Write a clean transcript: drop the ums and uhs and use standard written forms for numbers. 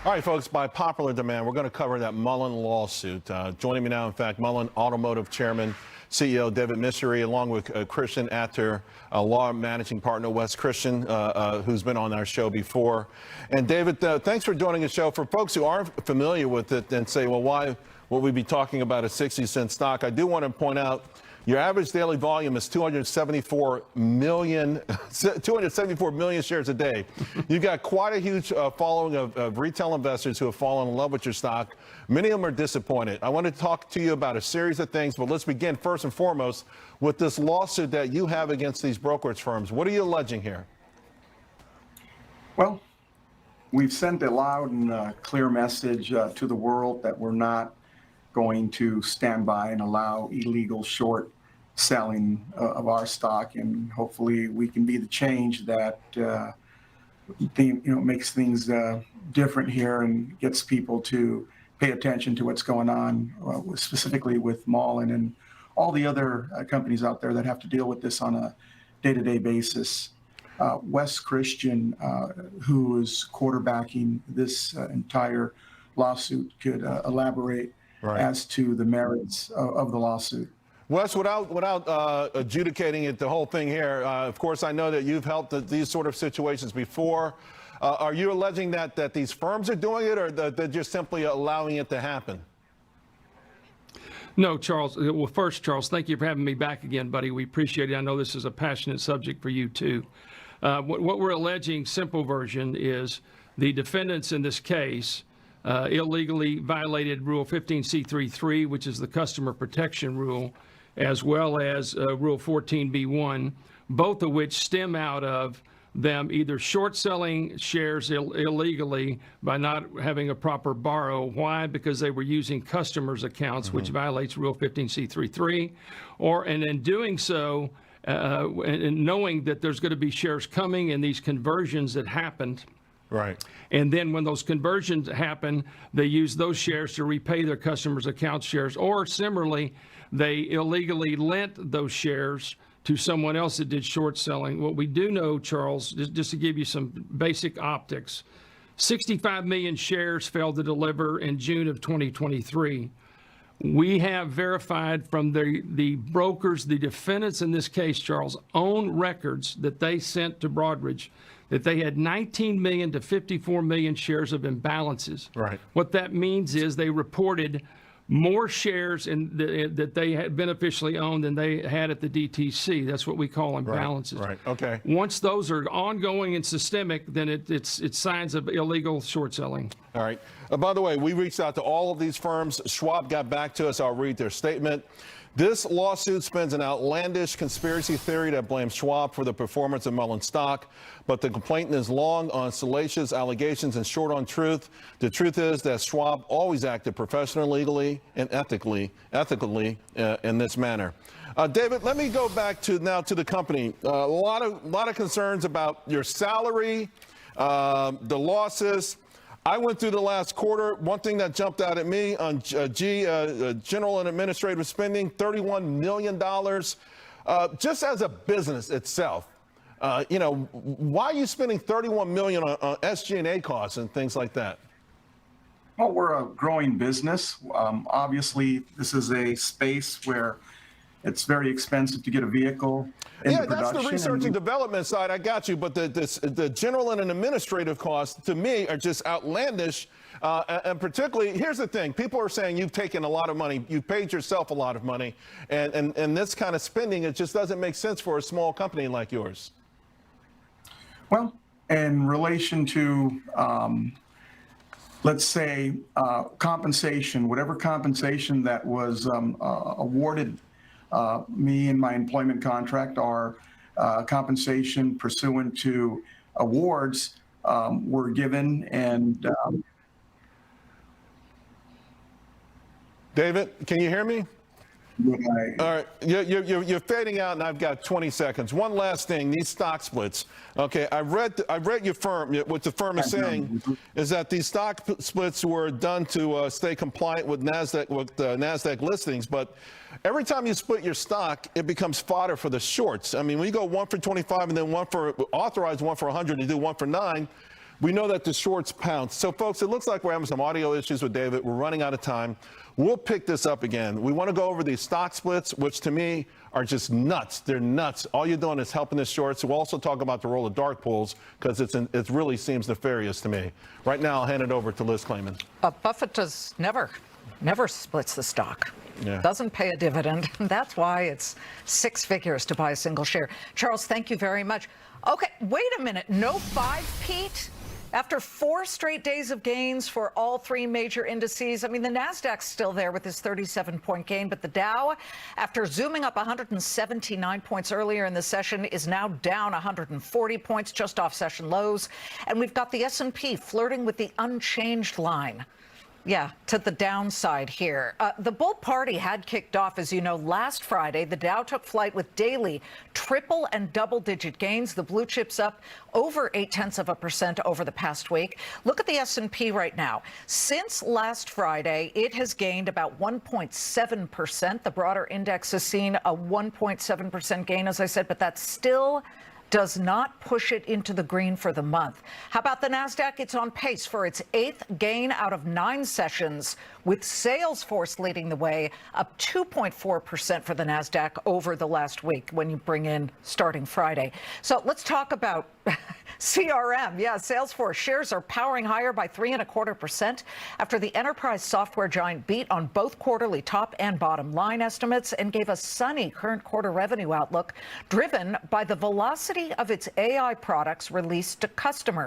All right, folks, by popular demand, we're going to cover that Mullen lawsuit. Joining me now, in fact, Mullen Automotive Chairman, CEO David Misery, along with Christian Atter, law managing partner Wes Christian, who's been on our show before. And David, thanks for joining the show. For folks who aren't familiar with it and say, well, why would we be talking about a 60-cent stock? I do want to point out your average daily volume is 274 million shares a day. You've got quite a huge following of retail investors who have fallen in love with your stock. Many of them are disappointed. I want to talk to you about a series of things, but let's begin first and foremost with this lawsuit that you have against these brokerage firms. What are you alleging here? Well, we've sent a loud and clear message to the world that we're not going to stand by and allow illegal short selling of our stock, and hopefully we can be the change that makes things different here and gets people to pay attention to what's going on, specifically with Mullen and all the other companies out there that have to deal with this on a day-to-day basis. Wes Christian, who is quarterbacking this entire lawsuit, could elaborate as to the merits of the lawsuit. Wes, without adjudicating it, the whole thing here, of course, I know that you've helped these sort of situations before. Are you alleging that these firms are doing it, or that they're just simply allowing it to happen? No, Charles. Well, first, Charles, thank you for having me back again, buddy. We appreciate it. I know this is a passionate subject for you, too. What we're alleging, simple version, is the defendants in this case illegally violated Rule 15C33, which is the customer protection rule, as well as Rule 14B1, both of which stem out of them either short selling shares illegally by not having a proper borrow. Why? Because they were using customers' accounts, which violates Rule 15C33, and in doing so, and knowing that there's going to be shares coming in these conversions that happened. Right. And then when those conversions happen, they use those shares to repay their customers' account shares, or similarly, they illegally lent those shares to someone else that did short selling. What we do know, Charles, just to give you some basic optics, 65 million shares failed to deliver in June of 2023. We have verified from the brokers, the defendants in this case, Charles, own records that they sent to Broadridge, that they had 19 million to 54 million shares of imbalances. Right. What that means is they reported more shares that they had beneficially owned than they had at the DTC. That's what we call imbalances. Right. Okay. Once those are ongoing and systemic, then it's signs of illegal short selling. All right. By the way, we reached out to all of these firms. Schwab got back to us. I'll read their statement. This lawsuit spins an outlandish conspiracy theory that blames Schwab for the performance of Mullen stock, but the complaint is long on salacious allegations and short on truth. The truth is that Schwab always acted professionally, legally, and ethically in this manner. David, let me go back to the company. A lot of concerns about your salary, the losses. I went through the last quarter. One thing that jumped out at me on general and administrative spending, $31 million. Just as a business itself, why are you spending $31 million on SG&A costs and things like that? Well, we're a growing business. Obviously, this is a space where it's very expensive to get a vehicle into production. That's the research and development side. I got you. But the general and administrative costs, to me, are just outlandish. And particularly, here's the thing. People are saying you've taken a lot of money. You've paid yourself a lot of money. And this kind of spending, it just doesn't make sense for a small company like yours. Well, in relation to, let's say, compensation, whatever compensation that was awarded me and my employment contract, are compensation pursuant to awards were given. And David, can you hear me? All right, you're fading out, and I've got 20 seconds. One last thing: these stock splits. Okay, I read your firm. What the firm is saying is that these stock splits were done to stay compliant with NASDAQ listings. But every time you split your stock, it becomes fodder for the shorts. I mean, when you go 1 for 25 and then one for authorized, 1 for 100, you do 1 for 9. we know that the shorts pounce. So, folks, it looks like we're having some audio issues with David. We're running out of time. We'll pick this up again. We want to go over these stock splits, which to me are just nuts. They're nuts. All you're doing is helping the shorts. We'll also talk about the role of dark pools because it really seems nefarious to me. Right now, I'll hand it over to Liz Clayman. Buffett does never splits the stock. Yeah. Doesn't pay a dividend. That's why it's 6 figures to buy a single share. Charles, thank you very much. Okay, wait a minute. No 5, Pete? After 4 straight days of gains for all 3 major indices, I mean, the Nasdaq's still there with this 37-point gain, but the Dow, after zooming up 179 points earlier in the session, is now down 140 points, just off session lows. And we've got the S&P flirting with the unchanged line. Yeah, to the downside here. The bull party had kicked off, as you know, last Friday. The Dow took flight with daily triple and double-digit gains. The blue chips up over 0.8% over the past week. Look at the S&P right now. Since last Friday, it has gained about 1.7%. The broader index has seen a 1.7% gain, as I said, but that's still does not push it into the green for the month. How about the Nasdaq? It's on pace for its 8th gain out of 9 sessions, with Salesforce leading the way, up 2.4% for the Nasdaq over the last week when you bring in starting Friday. So let's talk about CRM. Yeah, Salesforce shares are powering higher by 3.25% after the enterprise software giant beat on both quarterly top and bottom line estimates and gave a sunny current quarter revenue outlook driven by the velocity of its AI products released to customers.